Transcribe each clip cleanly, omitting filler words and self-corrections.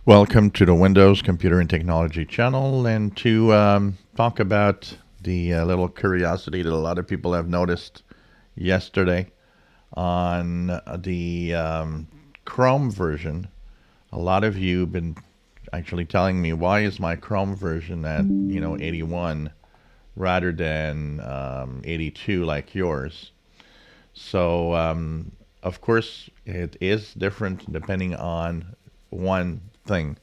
Welcome to the Windows Computer and Technology channel, and to talk about the little curiosity that a lot of people have noticed yesterday on the Chrome version. A lot of you have been actually telling me, why is my Chrome version at 81 rather than 82 like yours? So of course it is different depending on one thing.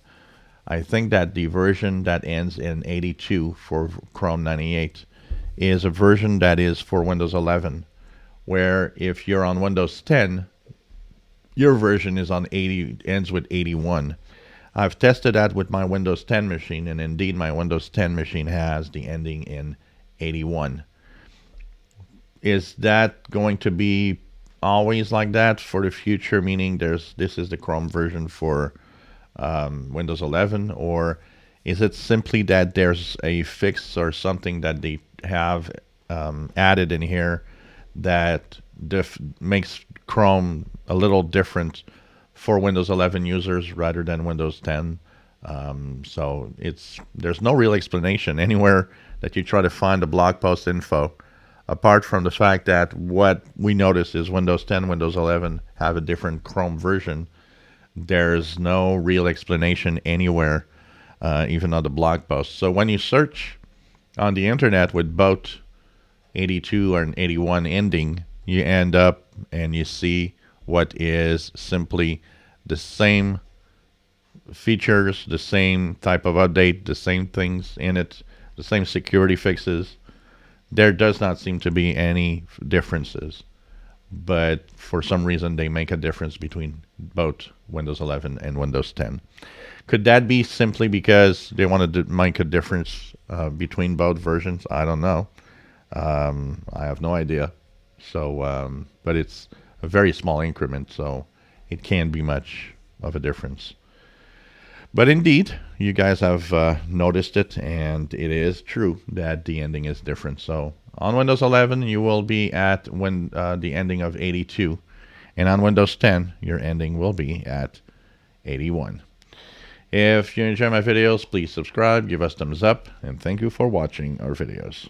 I think that the version that ends in 82 for Chrome 98 is a version that is for Windows 11, where if you're on Windows 10, your version is on 80, ends with 81. I've tested that with my Windows 10 machine, and indeed my Windows 10 machine has the ending in 81. Is that going to be always like that for the future, meaning this is the Chrome version for Windows 11, or is it simply that there's a fix or something that they have added in here that makes Chrome a little different for Windows 11 users rather than Windows 10? So there's no real explanation anywhere that you try to find a blog post info, apart from the fact that what we notice is Windows 10, Windows 11 have a different Chrome version. There's no real explanation anywhere, even on the blog post. So when you search on the internet with both 82 and 81 ending, you end up and you see what is simply the same features, the same type of update, the same things in it, the same security fixes. There does not seem to be any differences, but for some reason they make a difference between both Windows 11 and Windows 10. Could that be simply because they wanted to make a difference between both versions? I don't know. I have no idea. So, but it's a very small increment, so it can't be much of a difference. But indeed, you guys have noticed it, and it is true that the ending is different. So on Windows 11, you will be at the ending of 82, and on Windows 10, your ending will be at 81. If you enjoy my videos, please subscribe, give us thumbs up, and thank you for watching our videos.